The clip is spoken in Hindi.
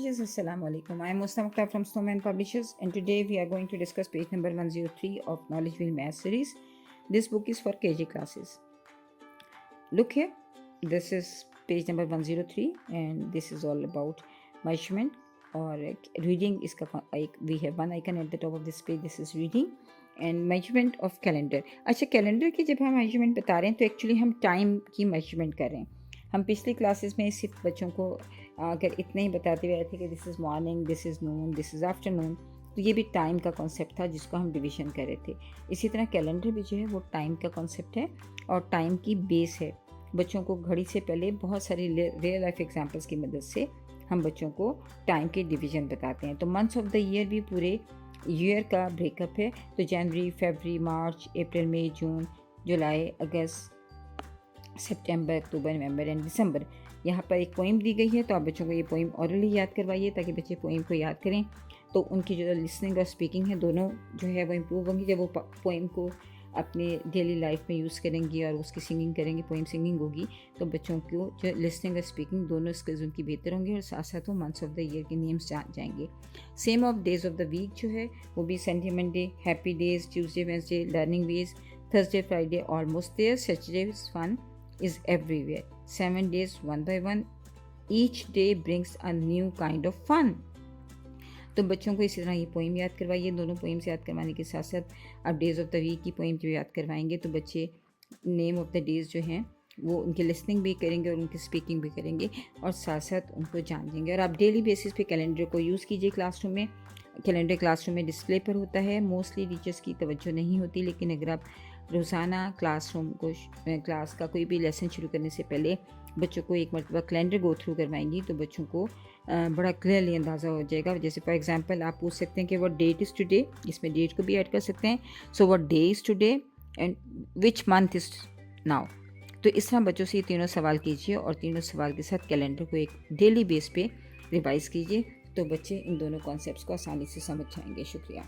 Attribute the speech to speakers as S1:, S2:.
S1: teachers, Assalamu alaikum. I am Mustam Akhtar from Snowman Publishers, and today we are going to discuss page number 103 of Knowledge Wheel Math series. This book is for KG classes. Look here, this is page number 103, and this is all about measurement or reading. We have one icon at the top of this page. This is reading and measurement of calendar. अच्छा, कैलेंडर की जब हम मेजरमेंट बता रहे हैं तो एक्चुअली हम टाइम की मेजरमेंट कर रहे हैं. हम पिछली क्लासेस में सिर्फ बच्चों को अगर इतना ही बताते हुए आए थे कि this is morning, this is Noon, this is afternoon, तो ये भी टाइम का कॉन्सेप्ट था जिसको हम डिवीज़न कर रहे थे. इसी तरह कैलेंडर भी जो है वो टाइम का कॉन्सेप्ट है और टाइम की बेस है. बच्चों को घड़ी से पहले बहुत सारी रियल लाइफ एग्जांपल्स की मदद से हम बच्चों को टाइम के डिवीज़न बताते हैं. तो मंथ्स ऑफ द ईयर भी पूरे ईयर का ब्रेकअप है. तो जनवरी, फरवरी, मार्च, अप्रैल, मई, जून, जुलाई, अगस्त, सितंबर, अक्टूबर, नवंबर एंड दिसंबर. यहाँ पर एक पोइम दी गई है, तो आप बच्चों को ये पोइम ऑरली याद करवाइए ताकि बच्चे पोइम को याद करें. तो उनकी जो लिसनिंग और स्पीकिंग है दोनों जो है वो इम्प्रूव होंगी जब वो पोइम को अपने डेली लाइफ में यूज़ करेंगी और उसकी सिंगिंग करेंगे, पोइम सिंगिंग होगी. तो बच्चों को जो लिसनिंग और स्पीकिंग दोनों स्किल्स उनकी बेहतर होंगी और साथ साथ वो मंथ्स ऑफ द ईयर के नेम्स जाएंगे. Same of days of the week जो है वो भी Sunday, Monday, happy days, Tuesday, Wednesday, learning ways, Thursday, Friday, almost there, Saturday is fun, is everywhere, 7 days one by one, each day brings a new kind of fun. तो बच्चों को इसी तरह ये पोइम याद करवाइए. दोनों पोइम्स याद करवाने के साथ साथ आप डेज ऑफ द वीक की पोइम जो याद करवाएंगे तो बच्चे नेम ऑफ द डेज जो हैं वो उनकी लिसनिंग भी करेंगे और उनकी स्पीकिंग भी करेंगे और साथ साथ उनको जान लेंगे. और आप डेली बेसिस पे कैलेंडर को यूज़ कीजिए क्लासरूम में. कैलेंडर क्लासरूम में डिस्प्ले पर होता है, मोस्टली टीचर्स की तवज्जो नहीं होती, लेकिन अगर आप रोज़ाना क्लास का कोई भी लेसन शुरू करने से पहले बच्चों को एक मरतबा कैलेंडर गो थ्रू करवाएंगी तो बच्चों को बड़ा क्लियरली अंदाज़ा हो जाएगा. जैसे फॉर एग्जांपल आप पूछ सकते हैं कि व्हाट डेट इज़ टुडे, इसमें डेट को भी ऐड कर सकते हैं. So what day is today and which month is now. तो इस तरह बच्चों से ये तीनों सवाल कीजिए और तीनों सवाल के साथ कैलेंडर को एक डेली बेस पे रिवाइज़ कीजिए तो बच्चे इन दोनों कॉन्सेप्ट्स को आसानी से समझ जाएंगे. शुक्रिया.